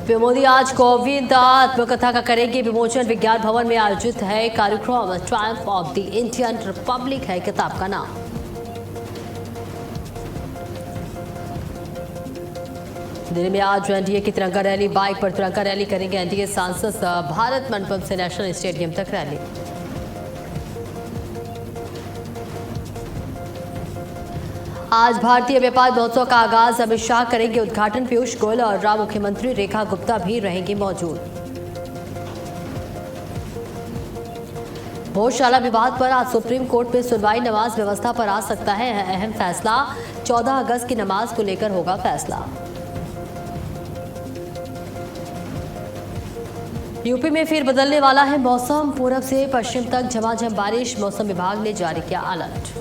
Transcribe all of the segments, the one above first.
PM Modi आज कोविंद आत्मकथा का करेंगे विमोचन। विज्ञान भवन में आयोजित है कार्यक्रम। Triumph of the Indian Republic है किताब का नाम। दिल्ली में आज एनडीए की तिरंगा रैली। बाइक पर तिरंगा रैली करेंगे एनडीए सांसद। भारत मंडपम से नेशनल स्टेडियम तक रैली। आज भारतीय व्यापार महोत्सव का आगाज। अमित शाह करेंगे उद्घाटन। पीयूष गोयल और राव मुख्यमंत्री रेखा गुप्ता भी रहेंगे मौजूद। भोजशाला विवाद पर आज सुप्रीम कोर्ट में सुनवाई। नमाज व्यवस्था पर आ सकता है अहम फैसला। 14 अगस्त की नमाज को लेकर होगा फैसला। यूपी में फिर बदलने वाला है मौसम। पूरब से पश्चिम तक झमाझम बारिश। मौसम विभाग ने जारी किया अलर्ट।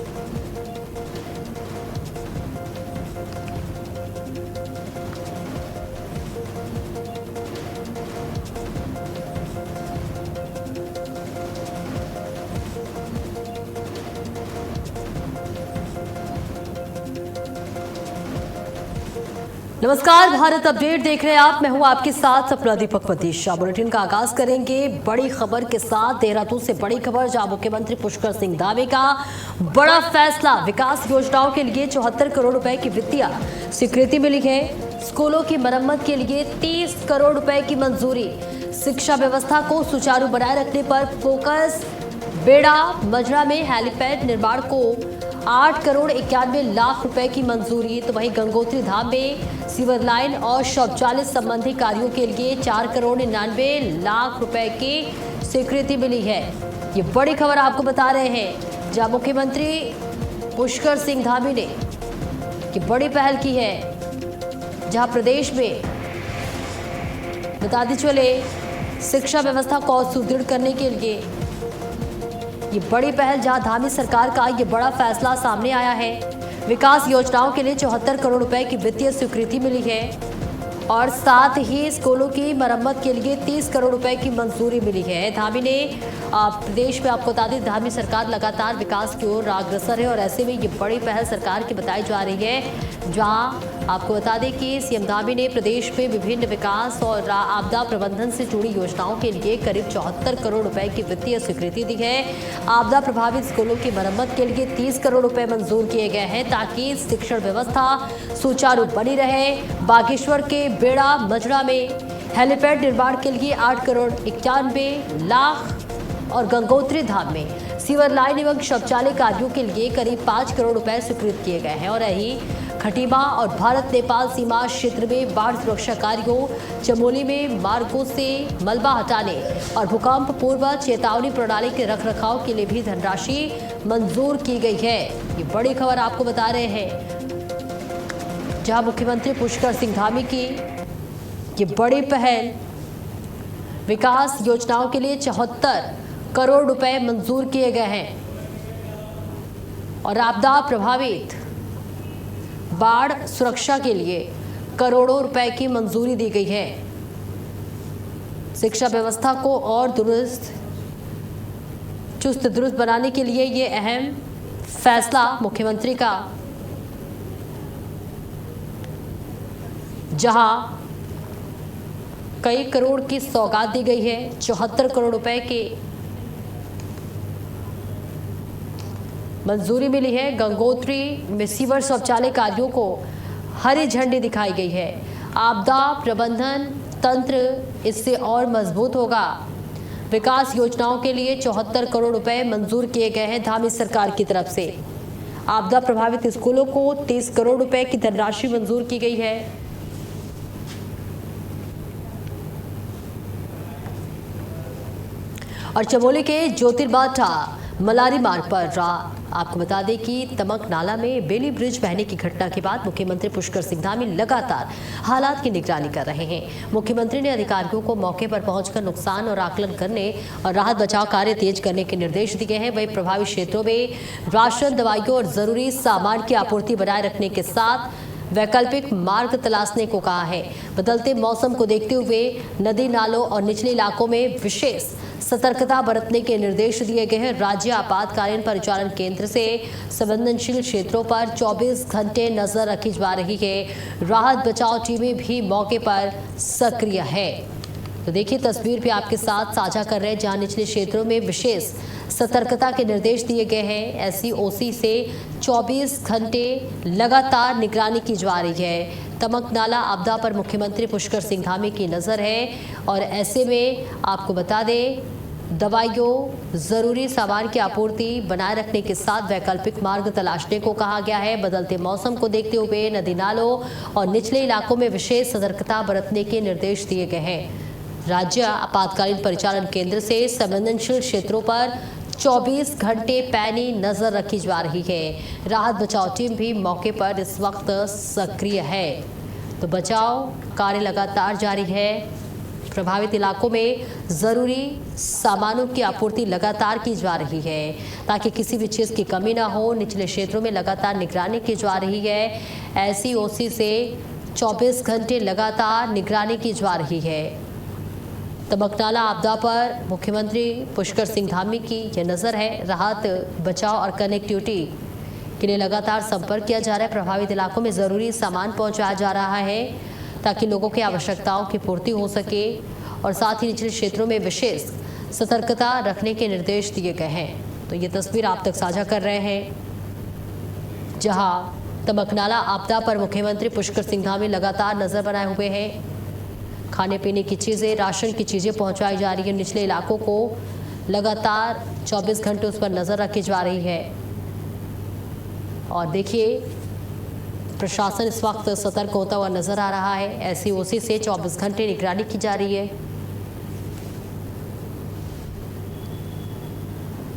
नमस्कार, भारत अपडेट देख रहे हैं आप। मैं हूं आपके साथ सपना दीपक प्रतीक्षा। बुलेटिन का आगाज करेंगे बड़ी खबर के साथ। देहरादून से बड़ी खबर, जहां मुख्यमंत्री पुष्कर सिंह धामी का बड़ा फैसला। विकास योजनाओं के लिए 74 करोड़ रुपए की वित्तीय स्वीकृति मिली है। स्कूलों की मरम्मत के लिए 30 करोड़ रुपए की मंजूरी। शिक्षा व्यवस्था को सुचारू बनाए रखने पर फोकस। बेड़ा मजरा में हेलीपैड निर्माण को 8 करोड़ 91 लाख रुपए की मंजूरी। तो वहीं गंगोत्री धाम में सीवर लाइन और शौचालय संबंधी कार्यों के लिए 4 करोड़ 99 लाख रुपए की स्वीकृति मिली है। ये बड़ी खबर आपको बता रहे हैं, जहां मुख्यमंत्री पुष्कर सिंह धामी ने ये बड़ी पहल की है। जहां प्रदेश में बताते चले शिक्षा व्यवस्था को सुदृढ़ करने के लिए ये बड़ी पहल, जहां धामी सरकार का ये बड़ा फैसला सामने आया है। विकास योजनाओं के लिए 74 करोड़ रुपए की वित्तीय स्वीकृति मिली है और साथ ही स्कूलों की मरम्मत के लिए 30 करोड़ रुपए की मंजूरी मिली है। धामी ने प्रदेश में आपको बता दें, धामी सरकार लगातार विकास की ओर अग्रसर है और ऐसे में ये बड़ी पहल सरकार की बताई जा रही है। जहां आपको बता दें कि सीएम धामी ने प्रदेश में विभिन्न विकास और आपदा प्रबंधन से जुड़ी योजनाओं के लिए करीब 74 करोड़ रुपए की वित्तीय स्वीकृति दी है। आपदा प्रभावित स्कूलों की मरम्मत के लिए 30 करोड़ रुपए मंजूर किए गए हैं ताकि शिक्षण व्यवस्था सुचारू बनी रहे। बागेश्वर के बेड़ा मजरा में हेलीपैड निर्माण के लिए 8 करोड़ 91 लाख और गंगोत्री धाम में सीवर लाइन एवं शौचालय कार्यों के लिए करीब 5 करोड़ रुपए स्वीकृत किए गए हैं। और यही खटीमा और भारत नेपाल सीमा क्षेत्र में बाढ़ सुरक्षा कार्यों, चमोली में मार्गों से मलबा हटाने और भूकंप पूर्व चेतावनी प्रणाली के रखरखाव के लिए भी धनराशि मंजूर की गई है। ये बड़ी खबर आपको बता रहे हैं, जहां मुख्यमंत्री पुष्कर सिंह धामी की ये बड़ी पहल। विकास योजनाओं के लिए 74 करोड़ रुपए मंजूर किए गए हैं और आपदा प्रभावित बाढ़ सुरक्षा के लिए करोड़ों रुपए की मंजूरी दी गई है। शिक्षा व्यवस्था को और चुस्त दुरुस्त बनाने के लिए ये अहम फैसला मुख्यमंत्री का, जहां कई करोड़ की सौगात दी गई है। 74 करोड़ रुपए की मंजूरी मिली है। गंगोत्री में सीवर शौचालय कार्यों को हरी झंडी दिखाई गई है। आपदा प्रबंधन तंत्र इससे और मजबूत होगा। विकास योजनाओं के लिए 74 करोड़ रुपए मंजूर किए गए हैं धामी सरकार की तरफ से। आपदा प्रभावित स्कूलों को 30 करोड़ रुपए की धनराशि मंजूर की गई है। और चमोली के ज्योतिर्बाटा मलारी मार्ग पर आपको बता दें कि तमक नाला में बेली ब्रिज बहने की घटना के बाद मुख्यमंत्री पुष्कर सिंह धामी लगातार हालात की निगरानी कर रहे हैं। मुख्यमंत्री ने अधिकारियों को मौके पर पहुंचकर नुकसान और आकलन करने और राहत बचाव कार्य तेज करने के निर्देश दिए हैं। वहीं प्रभावित क्षेत्रों में राशन, दवाइयों और जरूरी सामान की आपूर्ति बनाए रखने के साथ वैकल्पिक मार्ग तलाशने को कहा है। बदलते मौसम को देखते हुए नदी नालों और निचले इलाकों में विशेष सतर्कता बरतने के निर्देश दिए गए हैं। राज्य आपातकालीन परिचालन केंद्र से संवेदनशील क्षेत्रों पर 24 घंटे नजर रखी जा रही है। राहत बचाव टीमें भी मौके पर सक्रिय है। तो देखिए तस्वीर भी आपके साथ साझा कर रहे हैं, जहां निचले क्षेत्रों में विशेष सतर्कता के निर्देश दिए गए हैं। SCOC से 24 घंटे लगातार निगरानी की जा रही है। तमकनाला आपदा पर मुख्यमंत्री पुष्कर सिंह धामी की नजर है और ऐसे में आपको बता दें, दवाइयों, जरूरी सामान की आपूर्ति बनाए रखने के साथ वैकल्पिक मार्ग तलाशने को कहा गया है। बदलते मौसम को देखते हुए नदी नालों और निचले इलाकों में विशेष सतर्कता बरतने के निर्देश दिए गए हैं। राज्य आपातकालीन परिचालन केंद्र से संवेदनशील क्षेत्रों पर 24 घंटे पैनी नजर रखी जा रही है। राहत बचाव टीम भी मौके पर इस वक्त सक्रिय है। तो बचाव कार्य लगातार जारी है। प्रभावित इलाकों में जरूरी सामानों की आपूर्ति लगातार की जा रही है ताकि किसी भी चीज की कमी ना हो। निचले क्षेत्रों में लगातार निगरानी की जा रही है। SCOC से 24 घंटे लगातार निगरानी की जा रही है। तमकनाला आपदा पर मुख्यमंत्री पुष्कर सिंह धामी की यह नज़र है। राहत बचाव और कनेक्टिविटी के लिए लगातार संपर्क किया जा रहा है। प्रभावित इलाकों में ज़रूरी सामान पहुंचाया जा रहा है ताकि लोगों की आवश्यकताओं की पूर्ति हो सके और साथ ही निचले क्षेत्रों में विशेष सतर्कता रखने के निर्देश दिए गए हैं। तो ये तस्वीर आप तक साझा कर रहे हैं, जहां तमकनाला आपदा पर मुख्यमंत्री पुष्कर सिंह धामी लगातार नज़र बनाए हुए हैं। खाने पीने की चीज़ें, राशन की चीज़ें पहुंचाई जा रही है। निचले इलाकों को लगातार 24 घंटे उस पर नज़र रखी जा रही है। और देखिए प्रशासन इस वक्त सतर्क होता हुआ नजर आ रहा है। SCOC से 24 घंटे निगरानी की जा रही है।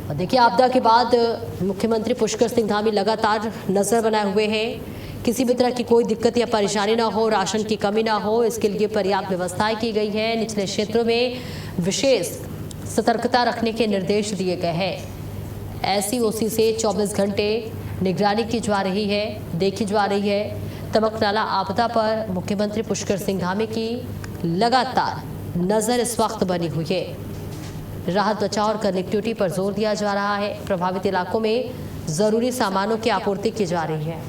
और देखिए आपदा के बाद मुख्यमंत्री पुष्कर सिंह धामी लगातार नजर बनाए हुए हैं। किसी भी तरह की कोई दिक्कत या परेशानी ना हो, राशन की कमी ना हो, इसके लिए पर्याप्त व्यवस्थाएं की गई है। निचले क्षेत्रों में विशेष सतर्कता रखने के निर्देश दिए गए हैं। SCOC से 24 घंटे निगरानी की जा रही है, देखी जा रही है। तमकनाला आपदा पर मुख्यमंत्री पुष्कर सिंह धामी की लगातार नज़र इस वक्त बनी हुई है। राहत बचाव और कनेक्टिविटी पर जोर दिया जा रहा है। प्रभावित इलाकों में ज़रूरी सामानों की आपूर्ति की जा रही है।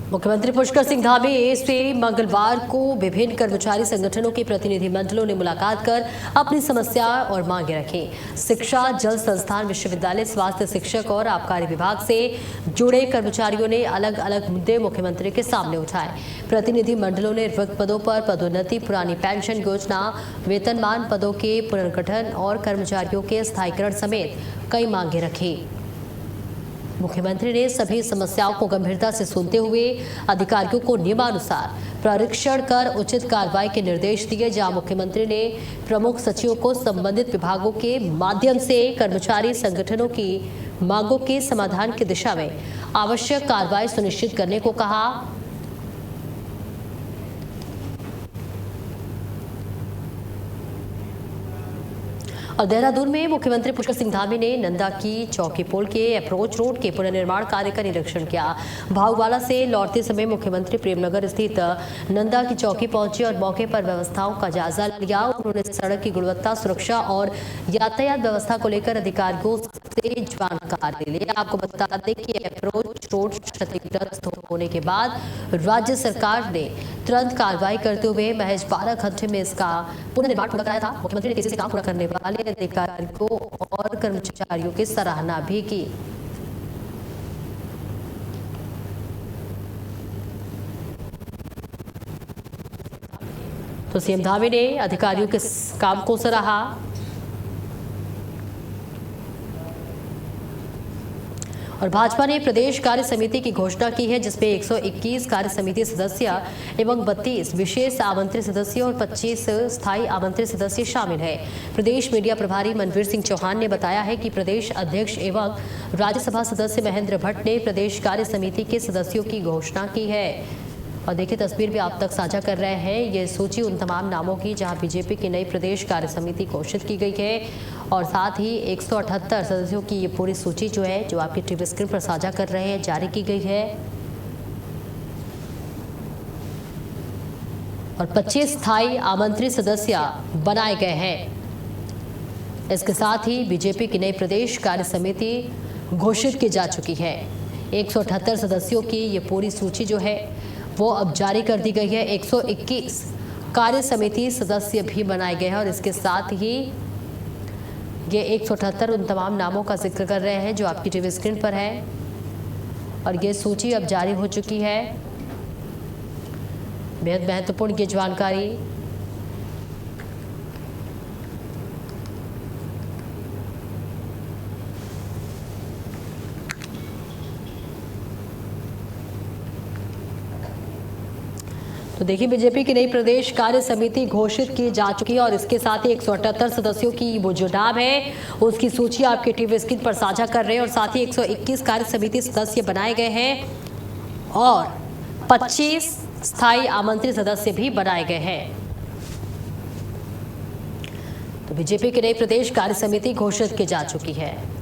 मुख्यमंत्री पुष्कर सिंह धामी से मंगलवार को विभिन्न कर्मचारी संगठनों के प्रतिनिधिमंडलों ने मुलाकात कर अपनी समस्या और मांगे रखी। शिक्षा, जल संस्थान, विश्वविद्यालय, स्वास्थ्य, शिक्षक और आबकारी विभाग से जुड़े कर्मचारियों ने अलग अलग मुद्दे मुख्यमंत्री के सामने उठाए। प्रतिनिधिमंडलों ने रिक्त पदों पर पदोन्नति, पुरानी पेंशन योजना, वेतनमान पदों के पुनर्गठन और कर्मचारियों के स्थायीकरण समेत कई मांगे रखी। मुख्यमंत्री ने सभी समस्याओं को गंभीरता से सुनते हुए अधिकारियों को नियमानुसार परीक्षण कर उचित कार्रवाई के निर्देश दिए। जहां मुख्यमंत्री ने प्रमुख सचिवों को संबंधित विभागों के माध्यम से कर्मचारी संगठनों की मांगों के समाधान की दिशा में आवश्यक कार्रवाई सुनिश्चित करने को कहा। और देहरादून में मुख्यमंत्री पुष्कर सिंह धामी ने नंदा की चौकी पुल के अप्रोच रोड के पुनर्निर्माण कार्य का निरीक्षण किया। भाऊवाला से लौटते समय मुख्यमंत्री प्रेमनगर स्थित नंदा की चौकी पहुंचे और मौके पर व्यवस्थाओं का जायजा लिया। उन्होंने सड़क की गुणवत्ता, सुरक्षा और यातायात व्यवस्था को लेकर अधिकारियों से जानकारी ली। आपको बता दें कि अप्रोच रोड क्षतिग्रस्त होने के बाद राज्य सरकार ने तुरंत कार्रवाई करते हुए महज 12 घंटे में इसका पुनर्निर्माण पूरा कराया था। मुख्यमंत्री ने तेजी से काम पूरा करने वाले अधिकारियों और कर्मचारियों की सराहना भी की। तो सीएम धामी ने अधिकारियों के काम को सराहा। और भाजपा ने प्रदेश कार्य समिति की घोषणा की है, जिसमें 121 कार्य समिति सदस्य एवं 32 विशेष आमंत्रित सदस्य और 25 स्थायी आमंत्रित सदस्य शामिल है। प्रदेश मीडिया प्रभारी मनवीर सिंह चौहान ने बताया है कि प्रदेश अध्यक्ष एवं राज्यसभा सदस्य महेंद्र भट्ट ने प्रदेश कार्य समिति के सदस्यों की घोषणा की है। और देखिए तस्वीर भी आप तक साझा कर रहे हैं। ये सूची उन तमाम नामों की जहां बीजेपी की नई प्रदेश कार्य समिति घोषित की गई है और साथ ही 178 सदस्यों की ये पूरी सूची जो है, जो आपकी टीवी स्क्रीन पर साझा कर रहे हैं, जारी की गई है। और 25 स्थायी आमंत्रित सदस्य बनाए गए हैं। इसके साथ ही बीजेपी की नई प्रदेश कार्य समिति घोषित की जा चुकी है। 178 सदस्यों की ये पूरी सूची जो है वो अब जारी कर दी गई है। 121 कार्य समिति सदस्य भी बनाए गए हैं और इसके साथ ही ये 178 उन तमाम नामों का जिक्र कर रहे हैं जो आपकी टीवी स्क्रीन पर है और ये सूची अब जारी हो चुकी है। बेहद महत्वपूर्ण ये जानकारी। तो देखिए बीजेपी की नई प्रदेश कार्य समिति घोषित की जा चुकी है और इसके साथ ही 178 सदस्यों की वो जो नाम है उसकी सूची आपके टीवी स्क्रीन पर साझा कर रहे हैं और साथ ही 121 कार्य समिति सदस्य बनाए गए हैं और 25 स्थायी आमंत्रित सदस्य भी बनाए गए हैं। तो बीजेपी की नई प्रदेश कार्य समिति घोषित की जा चुकी है।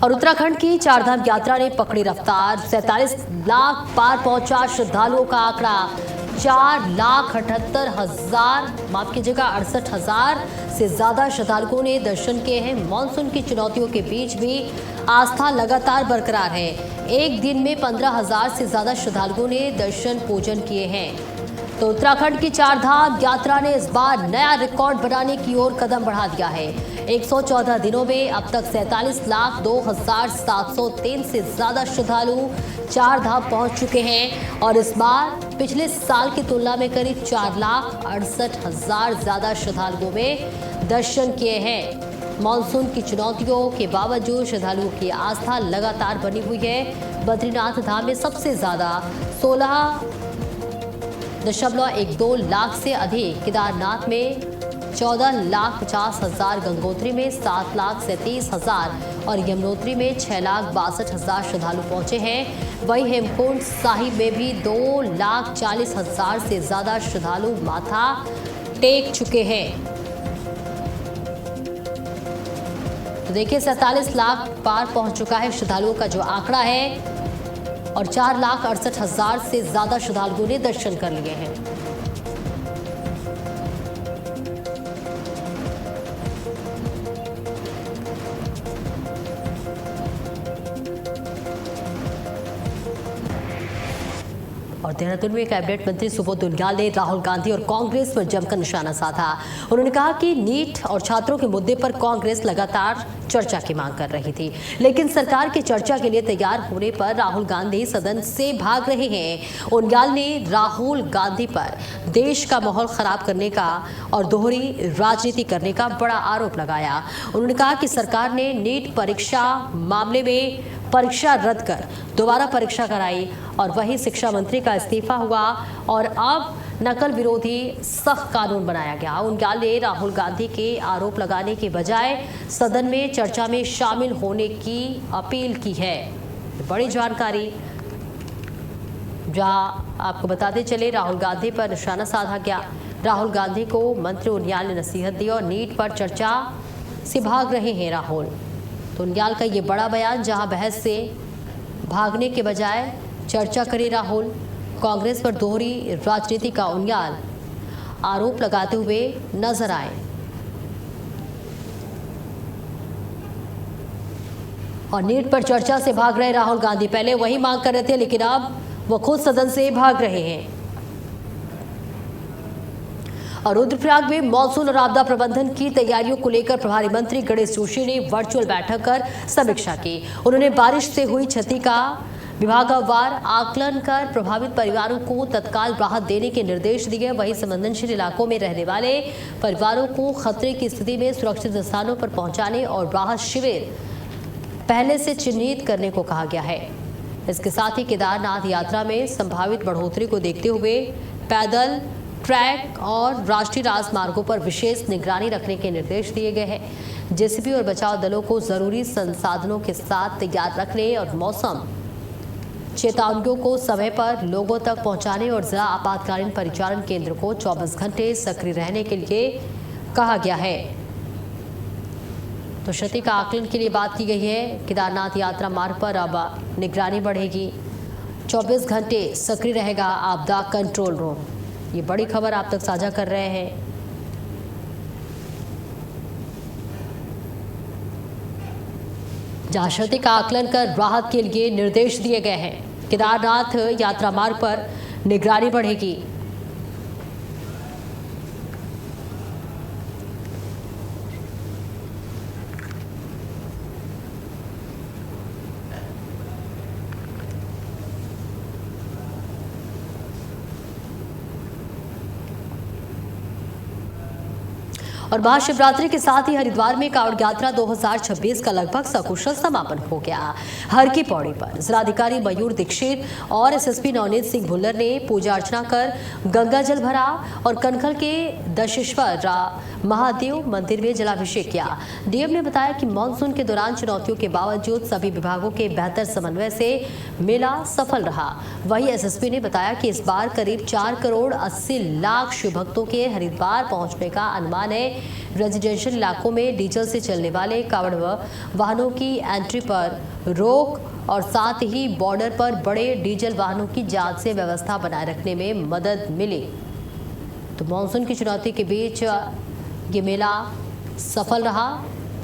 और उत्तराखंड की चारधाम यात्रा ने पकड़ी रफ्तार। 47 लाख पार पहुंचा श्रद्धालुओं का आंकड़ा। 4,78,000 माफ कीजिएगा 68,000 से ज्यादा श्रद्धालुओं ने दर्शन किए हैं। मानसून की चुनौतियों के बीच भी आस्था लगातार बरकरार है। एक दिन में 15,000 से ज्यादा श्रद्धालुओं ने दर्शन पूजन किए हैं। तो उत्तराखंड की चारधाम यात्रा ने इस बार नया रिकॉर्ड बनाने की ओर कदम बढ़ा दिया है। 114 दिनों में अब तक 47,02,703 से ज्यादा श्रद्धालु चारधाम पहुंच चुके हैं और इस बार पिछले साल की तुलना में करीब 4,68,000 ज्यादा श्रद्धालुओं में दर्शन किए हैं। मानसून की चुनौतियों के बावजूद श्रद्धालुओं की आस्था लगातार बनी हुई है। बद्रीनाथ धाम में सबसे ज्यादा 16.12 लाख से अधिक, केदारनाथ में 14,50,000, गंगोत्री में 7,37,000 और यमुनोत्री में 6,62,000 श्रद्धालु पहुंचे हैं। वहीं हेमकुंड साहिब में भी 2,40,000 से ज्यादा श्रद्धालु माथा टेक चुके हैं। तो देखिए 47 लाख पार पहुंच चुका है श्रद्धालुओं का जो आंकड़ा है और 4,68,000 से ज्यादा श्रद्धालुओं ने दर्शन कर लिए हैं। और देहरादून में कैबिनेट मंत्री सुबोध उनियाल ने राहुल गांधी और कांग्रेस पर जमकर निशाना साधा। उन्होंने कहा कि नीट और छात्रों के मुद्दे पर कांग्रेस लगातार चर्चा की मांग कर रही थी, लेकिन सरकार की चर्चा के लिए तैयार होने पर राहुल गांधी सदन से भाग रहे हैं। उनियाल ने राहुल गांधी पर देश का माहौल खराब करने का और दोहरी राजनीति करने का बड़ा आरोप लगाया। उन्होंने कहा कि सरकार ने नीट परीक्षा मामले में परीक्षा रद्द कर दोबारा परीक्षा कराई और वही शिक्षा मंत्री का इस्तीफा हुआ और अब नकल विरोधी सख्त कानून बनाया गया। उनियाल ने राहुल गांधी के आरोप लगाने के बजाय सदन में चर्चा में शामिल होने की अपील की है। बड़ी जानकारी जहां आपको बताते चले, राहुल गांधी पर निशाना साधा गया। राहुल गांधी को मंत्री उनियाल ने नसीहत दी और नीट पर चर्चा से भाग रहे हैं राहुल। तो उनियाल का ये बड़ा बयान, जहां बहस से भागने के बजाय चर्चा करे राहुल। कांग्रेस पर दोहरी राजनीति का उनियाल आरोप लगाते हुए नजर आए। और नीट पर चर्चा से भाग रहे राहुल गांधी, पहले वही मांग कर रहे थे लेकिन अब वो खुद सदन से भाग रहे हैं। और रुद्रप्रयाग में मानसून और आपदा प्रबंधन की तैयारियों को लेकर प्रभारी मंत्री गणेश जोशी ने वर्चुअल बैठक कर समीक्षा की। उन्होंने बारिश से हुई क्षति का विभागवार आकलन कर प्रभावित परिवारों को तत्काल राहत देने के निर्देश दिए। वहीं संवेदनशील इलाकों में रहने वाले परिवारों को खतरे की स्थिति में सुरक्षित स्थानों पर पहुंचाने और राहत शिविर पहले से चिन्हित करने को कहा गया है। इसके साथ ही केदारनाथ यात्रा में संभावित बढ़ोतरी को देखते हुए पैदल, ट्रैक और राष्ट्रीय राजमार्गों पर विशेष निगरानी रखने के निर्देश दिए गए हैं। जेसीबी और बचाव दलों को जरूरी संसाधनों के साथ तैयार रखने और मौसम चेतावनियों को समय पर लोगों तक पहुंचाने और जिला आपातकालीन परिचालन केंद्र को 24 घंटे सक्रिय रहने के लिए कहा गया है। तो क्षति का आकलन के लिए बात की गई है। केदारनाथ यात्रा मार्ग पर अब निगरानी बढ़ेगी, 24 घंटे सक्रिय रहेगा आपदा कंट्रोल रूम। ये बड़ी खबर आप तक साझा कर रहे हैं। जहां क्षति का आकलन कर राहत के लिए निर्देश दिए गए हैं। केदारनाथ यात्रा मार्ग पर निगरानी बढ़ेगी। और महाशिवरात्रि के साथ ही हरिद्वार में कांवड़ यात्रा 2026 का लगभग सकुशल समापन हो गया। हर की पौड़ी पर जिलाधिकारी मयूर दीक्षित और एसएसपी नवनीत सिंह भुल्लर ने पूजा अर्चना कर गंगा जल भरा और कनखल के दशेश्वर महादेव मंदिर में जलाभिषेक किया। डीएम ने बताया कि मानसून के दौरान चुनौतियों के बावजूद सभी विभागों के बेहतर समन्वय से मेला सफल रहा। वहीं एसएसपी ने बताया कि इस बार करीब 4 करोड़ 80 लाख शिव भक्तों के हरिद्वार पहुंचने का अनुमान है। रेजिडेंशियल इलाकों में डीजल से चलने वाले कावड़ वाहनों की एंट्री पर रोक और साथ ही बॉर्डर पर बड़े डीजल वाहनों की जांच से व्यवस्था बनाए रखने में मदद मिली। तो मानसून की चुनौती के बीच ये मेला सफल रहा।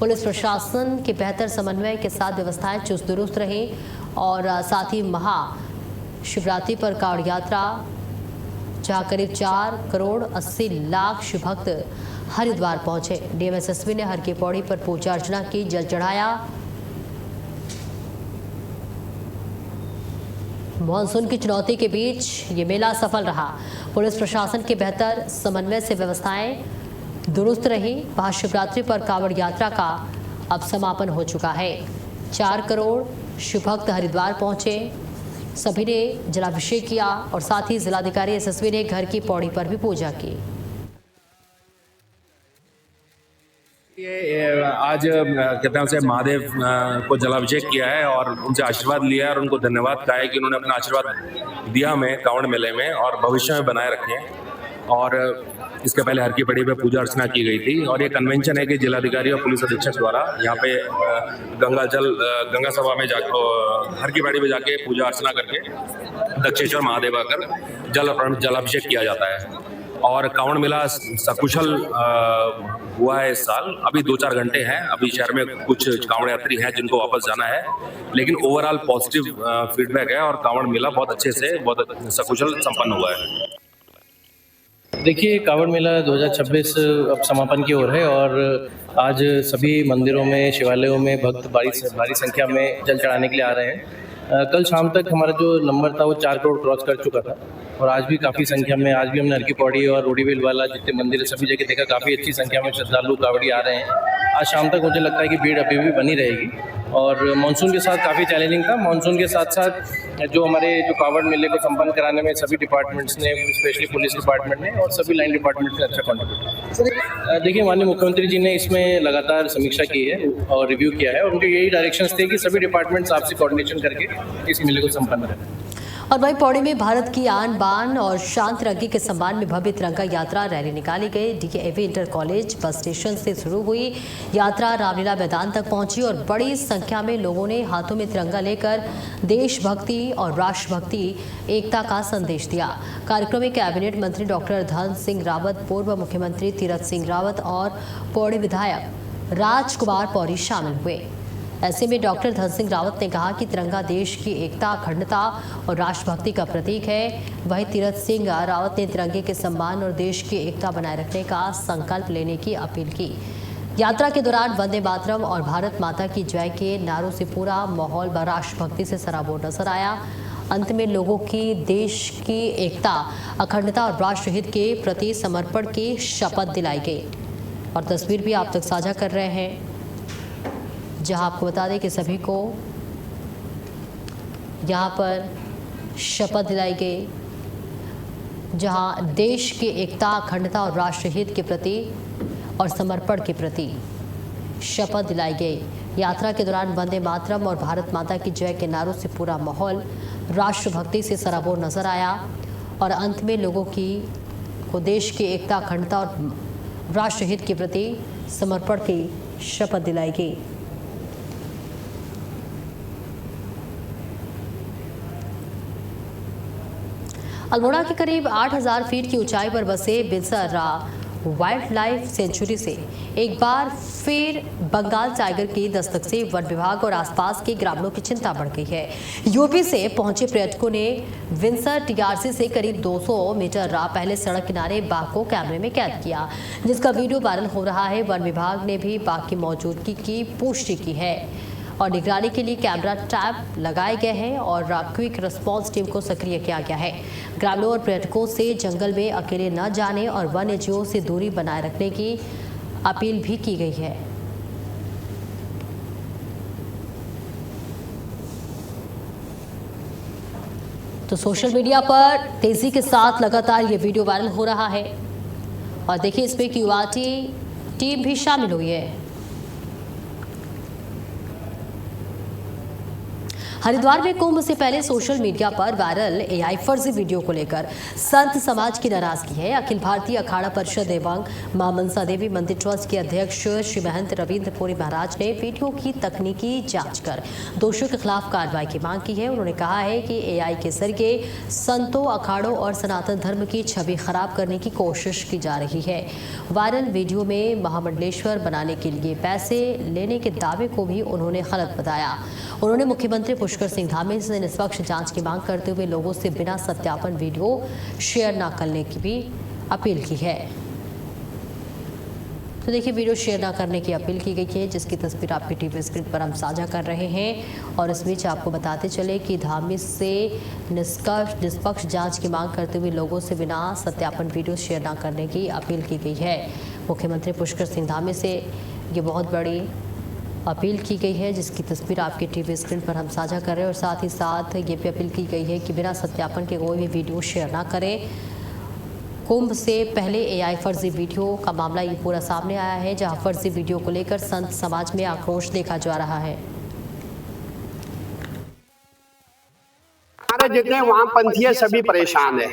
पुलिस प्रशासन के बेहतर समन्वय के साथ व्यवस्थाएं चुस्त दुरुस्त रही और साथ ही महाशिवरात्रि पर कावड़ यात्रा जहां करीब 4 करोड़ 80 लाख शिव भक्त हरिद्वार पहुंचे। डीएम एसएसपी ने हर की पौड़ी पर पूजा अर्चना की, जल चढ़ाया। मानसून की चुनौती के बीच ये मेला सफल रहा। पुलिस प्रशासन के बेहतर समन्वय से व्यवस्थाएं दुरुस्त रही। महाशिवरात्रि पर कांवड़ यात्रा का अब समापन हो चुका है। 4 करोड़ शिव भक्त हरिद्वार पहुंचे, सभी ने जलाभिषेक किया और साथ ही जिलाधिकारी एसएसपी ने घर की पौड़ी पर भी पूजा की। ये आज कहते हैं से महादेव को जलाभिषेक किया है और उनसे आशीर्वाद लिया है और उनको धन्यवाद कहा है कि उन्होंने अपना आशीर्वाद दिया हमें कांवड़ मेले में और भविष्य में बनाए रखें। और इसके पहले हर की पौड़ी पे पूजा अर्चना की गई थी और ये कन्वेंशन है कि जिलाधिकारी और पुलिस अधीक्षक द्वारा यहाँ पे गंगा सभा में जाकर हर की पौड़ी में जाके पूजा अर्चना करके दक्षेश्वर महादेव आकर जलाभिषेक किया जाता है। और कांवड़ मेला सकुशल हुआ है इस साल। अभी 2-4 घंटे हैं, अभी शहर में कुछ कांवड़ यात्री हैं जिनको वापस जाना है, लेकिन ओवरऑल पॉजिटिव फीडबैक है और कांवड़ मेला बहुत अच्छे से बहुत सकुशल संपन्न हुआ है। देखिए, कांवड़ मेला 2026 अब समापन की ओर है और आज सभी मंदिरों में, शिवालयों में भक्त भारी संख्या में जल चढ़ाने के लिए आ रहे हैं। कल शाम तक हमारा जो नंबर था वो 4 करोड़ क्रॉस कर चुका था और आज भी काफ़ी संख्या में, आज भी हमने हर की पौड़ी और रोडीवेल वाला जितने मंदिर है सभी जगह देखा, काफ़ी अच्छी संख्या में श्रद्धालु कांवड़ी आ रहे हैं। आज शाम तक मुझे लगता है कि भीड़ अभी भी बनी रहेगी और मानसून के साथ काफ़ी चैलेंजिंग था। मानसून के साथ साथ जो हमारे कांवड़ मेले को संपन्न कराने में सभी डिपार्टमेंट्स ने, स्पेशली पुलिस डिपार्टमेंट ने और सभी लाइन डिपार्टमेंट्स ने अच्छा कॉन्ट्रीब्यूट। देखिए, माननीय मुख्यमंत्री जी ने इसमें लगातार समीक्षा की है और रिव्यू किया है और उनके यही डायरेक्शंस थे कि सभी डिपार्टमेंट्स आपसी कोऑर्डिनेशन करके इस मेले को संपन्न करें। और वहीं पौड़ी में भारत की आन बान और शांत तिरंगे के सम्मान में भव्य तिरंगा यात्रा रैली निकाली गई। डीकेएवी इंटर कॉलेज बस स्टेशन से शुरू हुई यात्रा रामलीला मैदान तक पहुंची और बड़ी संख्या में लोगों ने हाथों में तिरंगा लेकर देशभक्ति और राष्ट्रभक्ति एकता का संदेश दिया। कार्यक्रम में कैबिनेट मंत्री डॉक्टर धन सिंह रावत, पूर्व मुख्यमंत्री तीरथ सिंह रावत और पौड़ी विधायक राजकुमार पौरी शामिल हुए। ऐसे में डॉक्टर धन सिंह रावत ने कहा कि तिरंगा देश की एकता, अखंडता और राष्ट्रभक्ति का प्रतीक है। वहीं तीरथ सिंह रावत ने तिरंगे के सम्मान और देश की एकता बनाए रखने का संकल्प लेने की अपील की। यात्रा के दौरान वंदे मातरम और भारत माता की जय के नारों से पूरा माहौल राष्ट्रभक्ति से सराबोर नजर आया। अंत में लोगों की देश की एकता, अखंडता और राष्ट्रहित के प्रति समर्पण की शपथ दिलाई गई और तस्वीर भी आप तक साझा कर रहे हैं। जहां आपको बता दें कि सभी को यहां पर शपथ दिलाई गई, जहां देश की एकता, अखंडता और राष्ट्रहित के प्रति और समर्पण के प्रति शपथ दिलाई गई। यात्रा के दौरान वंदे मातरम और भारत माता की जय के नारों से पूरा माहौल राष्ट्रभक्ति से सराबोर नजर आया और अंत में लोगों को देश की एकता, अखंडता और राष्ट्रहित के प्रति समर्पण की शपथ दिलाई गई। अल्मोड़ा के करीब 8000 फीट की ऊंचाई पर बसे बिनसरा वाइल्ड लाइफ सेंचुरी से एक बार फिर बंगाल टाइगर की दस्तक से वन विभाग और आसपास के ग्रामीणों की चिंता बढ़ गई है। यूपी से पहुंचे पर्यटकों ने विंसर टीआरसी से करीब 200 मीटर राह पहले सड़क किनारे बाघ को कैमरे में कैद किया, जिसका वीडियो वायरल हो रहा है। वन विभाग ने भी बाघ की मौजूदगी की पुष्टि की है और निगरानी के लिए कैमरा ट्रैप लगाए गए हैं और क्विक रिस्पांस टीम को सक्रिय किया गया है। ग्रामीणों और पर्यटकों से जंगल में अकेले न जाने और वन्यजीवों से दूरी बनाए रखने की अपील भी की गई है। तो सोशल मीडिया पर तेजी के साथ लगातार ये वीडियो वायरल हो रहा है और देखिए इसमें क्यूआरटी टीम भी शामिल हुई है। हरिद्वार में कुंभ से पहले सोशल मीडिया पर वायरल एआई फर्जी वीडियो को लेकर संत समाज की नाराजगी है। अखिल भारतीय अखाड़ा परिषद एवं मां मनसा देवी मंदिर ट्रस्ट के अध्यक्ष श्री महंत रविंद्र पुरी महाराज ने वीडियो की तकनीकी जांच कर दोषियों के खिलाफ कार्रवाई की मांग की है। उन्होंने कहा है कि एआई के जरिए संतों, अखाड़ों और सनातन धर्म की छवि खराब करने की कोशिश की जा रही है। वायरल वीडियो में महामंडलेश्वर बनाने के लिए पैसे लेने के दावे को भी उन्होंने गलत बताया। उन्होंने मुख्यमंत्री पुष्कर सिंह धामी से निष्पक्ष जांच की मांग करते हुए लोगों से बिना सत्यापन वीडियो शेयर न करने की भी अपील की है। तो देखिए वीडियो शेयर न करने की अपील की गई है, जिसकी तस्वीर आपकी टीवी स्क्रीन पर हम साझा कर रहे हैं। और इस बीच आपको बताते चले कि धामी से निष्पक्ष जांच की मांग करते हुए लोगों से बिना सत्यापन वीडियो शेयर न करने की अपील की गई है। मुख्यमंत्री पुष्कर सिंह धामी से ये बहुत बड़ी अपील की गई है, जिसकी तस्वीर आपके टीवी स्क्रीन पर हम साझा कर रहे हैं। और साथ ही साथ ये भी अपील की गई है कि बिना सत्यापन के कोई भी वीडियो शेयर ना करें। कुंभ से पहले एआई फर्जी वीडियो का मामला ये पूरा सामने आया है, जहां फर्जी वीडियो को लेकर संत समाज में आक्रोश देखा जा रहा है। हमारे जितने वामपंथी है सभी परेशान है,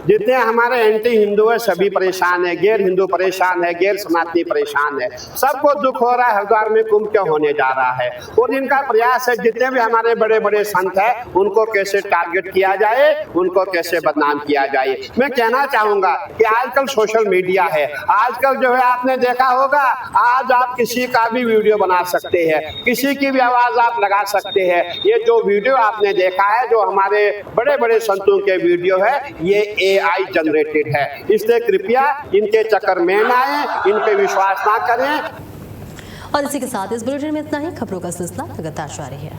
जितने हमारे एंटी हिंदू है सभी परेशान है, गैर हिंदू परेशान है, गैर सनातनी परेशान है। सबको दुख हो रहा है हरिद्वार में कुंभ क्यों होने जा रहा है। और इनका प्रयास है जितने भी हमारे बड़े बड़े संत हैं उनको कैसे टारगेट किया जाए, उनको कैसे बदनाम किया जाए। मैं कहना चाहूंगा कि आजकल सोशल मीडिया है, आजकल जो है आपने देखा होगा, आज आप किसी का भी वीडियो बना सकते हैं, किसी की भी आवाज आप लगा सकते हैं। ये जो वीडियो आपने देखा है, जो हमारे बड़े बड़े संतों के वीडियो है, ये AI जनरेटेड है। इसलिए कृपया इनके चक्कर में न आए, इन पे विश्वास ना करें। और इसी के साथ इस बुलेटिन में इतना ही। खबरों का सिलसिला लगातार जारी है।